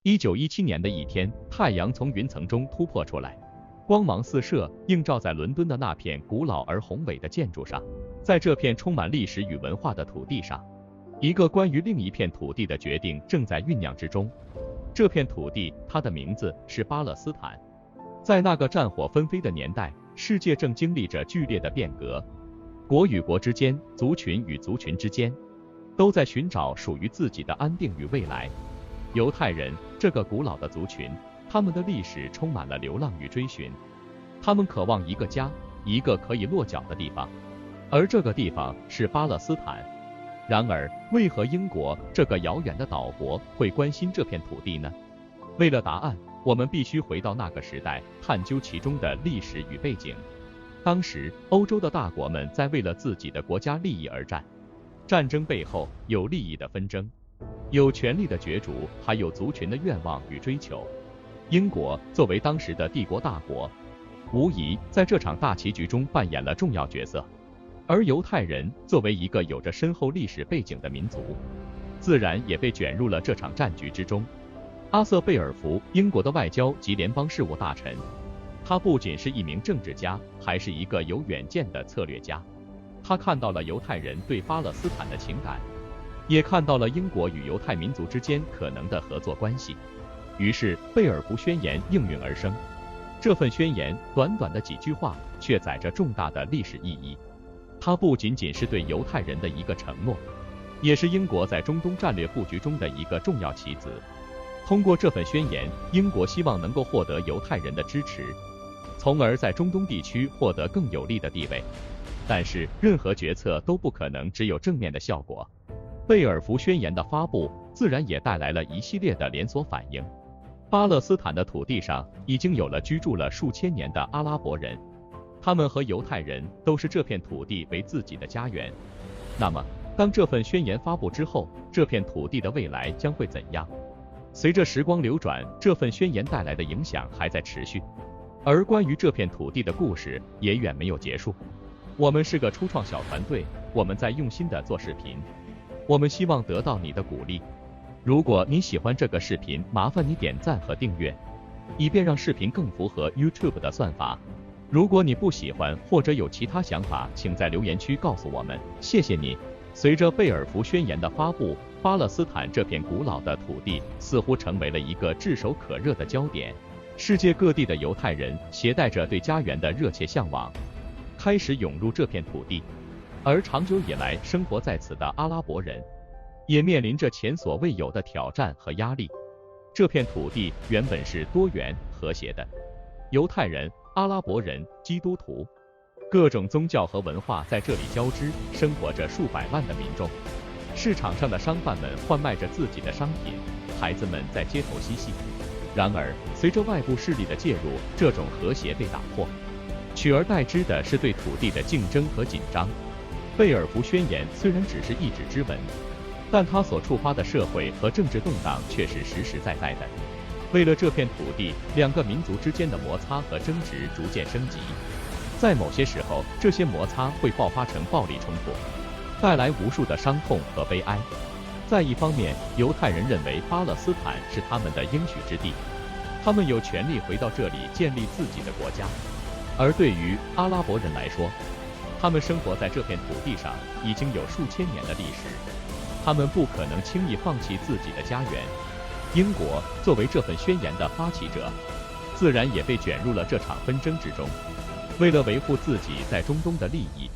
1917年的一天，太阳从云层中突破出来，光芒四射，映照在伦敦的那片古老而宏伟的建筑上。在这片充满历史与文化的土地上，一个关于另一片土地的决定正在酝酿之中。这片土地，它的名字是巴勒斯坦。在那个战火纷飞的年代，世界正经历着剧烈的变革，国与国之间，族群与族群之间，都在寻找属于自己的安定与未来。犹太人这个古老的族群，他们的历史充满了流浪与追寻，他们渴望一个家，一个可以落脚的地方，而这个地方是巴勒斯坦。然而，为何英国这个遥远的岛国会关心这片土地呢？为了答案，我们必须回到那个时代，探究其中的历史与背景。当时，欧洲的大国们在为了自己的国家利益而战，战争背后有利益的纷争，有权力的角逐，还有族群的愿望与追求。英国作为当时的帝国大国，无疑在这场大棋局中扮演了重要角色。而犹太人作为一个有着深厚历史背景的民族，自然也被卷入了这场战局之中。阿瑟·贝尔福，英国的外交及联邦事务大臣，他不仅是一名政治家，还是一个有远见的策略家。他看到了犹太人对巴勒斯坦的情感，也看到了英国与犹太民族之间可能的合作关系。于是，贝尔福宣言应运而生。这份宣言短短的几句话，却载着重大的历史意义。它不仅仅是对犹太人的一个承诺，也是英国在中东战略布局中的一个重要棋子。通过这份宣言，英国希望能够获得犹太人的支持，从而在中东地区获得更有利的地位。但是，任何决策都不可能只有正面的效果。贝尔福宣言的发布，自然也带来了一系列的连锁反应。巴勒斯坦的土地上已经有了居住了数千年的阿拉伯人，他们和犹太人都是这片土地为自己的家园。那么，当这份宣言发布之后，这片土地的未来将会怎样？随着时光流转，这份宣言带来的影响还在持续，而关于这片土地的故事也远没有结束。我们是个初创小团队，我们在用心的做视频，我们希望得到你的鼓励。如果你喜欢这个视频，麻烦你点赞和订阅，以便让视频更符合 YouTube 的算法。如果你不喜欢或者有其他想法，请在留言区告诉我们，谢谢你。随着贝尔福宣言的发布，巴勒斯坦这片古老的土地似乎成为了一个炙手可热的焦点。世界各地的犹太人携带着对家园的热切向往，开始涌入这片土地，而长久以来生活在此的阿拉伯人也面临着前所未有的挑战和压力。这片土地原本是多元和谐的，犹太人、阿拉伯人、基督徒，各种宗教和文化在这里交织，生活着数百万的民众。市场上的商贩们贩卖着自己的商品，孩子们在街头嬉戏。然而，随着外部势力的介入，这种和谐被打破，取而代之的是对土地的竞争和紧张。贝尔福宣言虽然只是一纸之文，但它所触发的社会和政治动荡却是实实在在的。为了这片土地，两个民族之间的摩擦和争执逐渐升级。在某些时候，这些摩擦会爆发成暴力冲突，带来无数的伤痛和悲哀。在一方面，犹太人认为巴勒斯坦是他们的应许之地，他们有权利回到这里建立自己的国家。而对于阿拉伯人来说，他们生活在这片土地上已经有数千年的历史，他们不可能轻易放弃自己的家园。英国作为这份宣言的发起者，自然也被卷入了这场纷争之中。为了维护自己在中东的利益，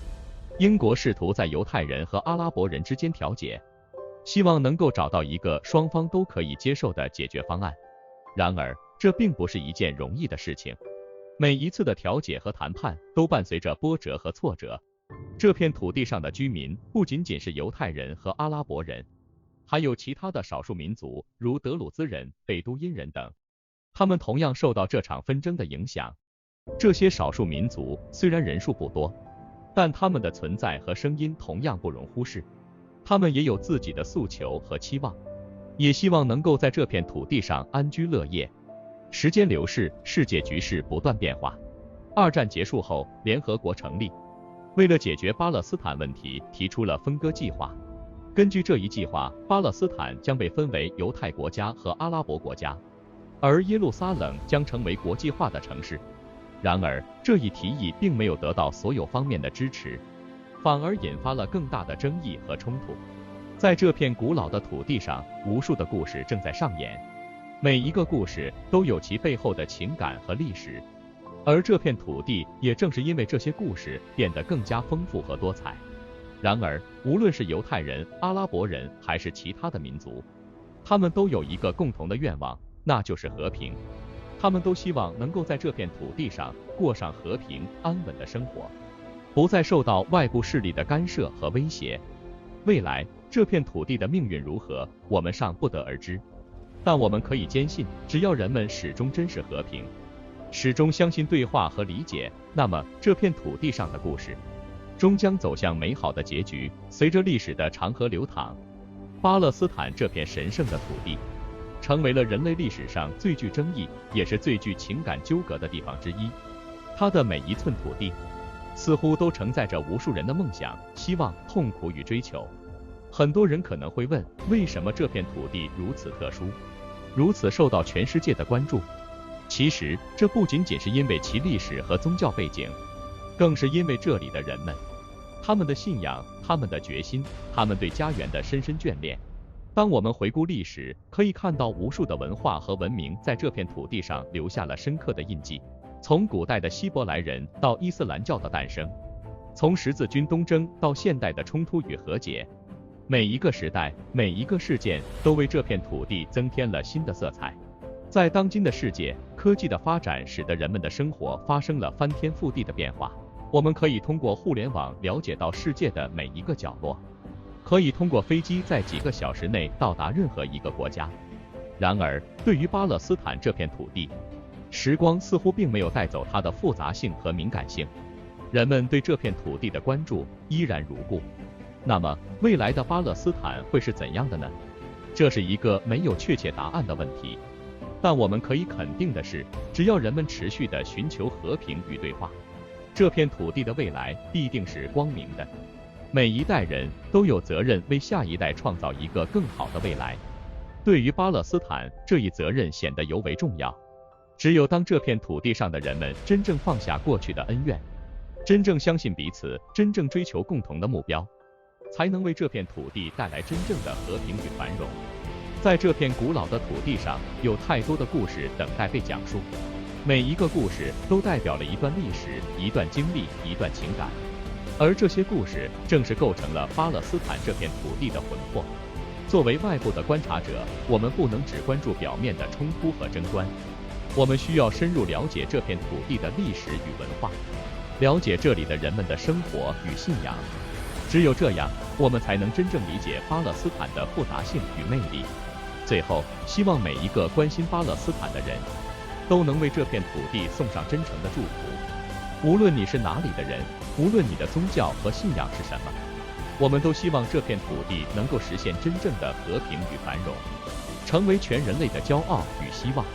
英国试图在犹太人和阿拉伯人之间调解，希望能够找到一个双方都可以接受的解决方案。然而，这并不是一件容易的事情。每一次的调解和谈判都伴随着波折和挫折。这片土地上的居民不仅仅是犹太人和阿拉伯人，还有其他的少数民族，如德鲁兹人、贝都因人等，他们同样受到这场纷争的影响。这些少数民族虽然人数不多，但他们的存在和声音同样不容忽视。他们也有自己的诉求和期望，也希望能够在这片土地上安居乐业。时间流逝，世界局势不断变化。二战结束后，联合国成立，为了解决巴勒斯坦问题，提出了分割计划。根据这一计划，巴勒斯坦将被分为犹太国家和阿拉伯国家，而耶路撒冷将成为国际化的城市。然而，这一提议并没有得到所有方面的支持，反而引发了更大的争议和冲突。在这片古老的土地上，无数的故事正在上演，每一个故事都有其背后的情感和历史，而这片土地也正是因为这些故事变得更加丰富和多彩。然而，无论是犹太人、阿拉伯人还是其他的民族，他们都有一个共同的愿望，那就是和平。他们都希望能够在这片土地上过上和平安稳的生活，不再受到外部势力的干涉和威胁。未来这片土地的命运如何，我们尚不得而知，但我们可以坚信，只要人们始终珍视和平，始终相信对话和理解，那么这片土地上的故事终将走向美好的结局。随着历史的长河流淌，巴勒斯坦这片神圣的土地成为了人类历史上最具争议，也是最具情感纠葛的地方之一。它的每一寸土地似乎都承载着无数人的梦想、希望、痛苦与追求。很多人可能会问，为什么这片土地如此特殊，如此受到全世界的关注？其实，这不仅仅是因为其历史和宗教背景，更是因为这里的人们，他们的信仰，他们的决心，他们对家园的深深眷恋。当我们回顾历史，可以看到无数的文化和文明在这片土地上留下了深刻的印记。从古代的希伯来人到伊斯兰教的诞生，从十字军东征到现代的冲突与和解，每一个时代，每一个事件都为这片土地增添了新的色彩。在当今的世界，科技的发展使得人们的生活发生了翻天覆地的变化。我们可以通过互联网了解到世界的每一个角落，可以通过飞机在几个小时内到达任何一个国家。然而，对于巴勒斯坦这片土地，时光似乎并没有带走它的复杂性和敏感性，人们对这片土地的关注依然如故。那么，未来的巴勒斯坦会是怎样的呢？这是一个没有确切答案的问题，但我们可以肯定的是，只要人们持续地寻求和平与对话，这片土地的未来必定是光明的。每一代人都有责任为下一代创造一个更好的未来。对于巴勒斯坦，这一责任显得尤为重要。只有当这片土地上的人们真正放下过去的恩怨，真正相信彼此，真正追求共同的目标，才能为这片土地带来真正的和平与繁荣。在这片古老的土地上，有太多的故事等待被讲述，每一个故事都代表了一段历史、一段经历、一段情感，而这些故事正是构成了巴勒斯坦这片土地的魂魄。作为外部的观察者，我们不能只关注表面的冲突和争端，我们需要深入了解这片土地的历史与文化，了解这里的人们的生活与信仰。只有这样，我们才能真正理解巴勒斯坦的复杂性与魅力。最后，希望每一个关心巴勒斯坦的人，都能为这片土地送上真诚的祝福。无论你是哪里的人，无论你的宗教和信仰是什么，我们都希望这片土地能够实现真正的和平与繁荣，成为全人类的骄傲与希望。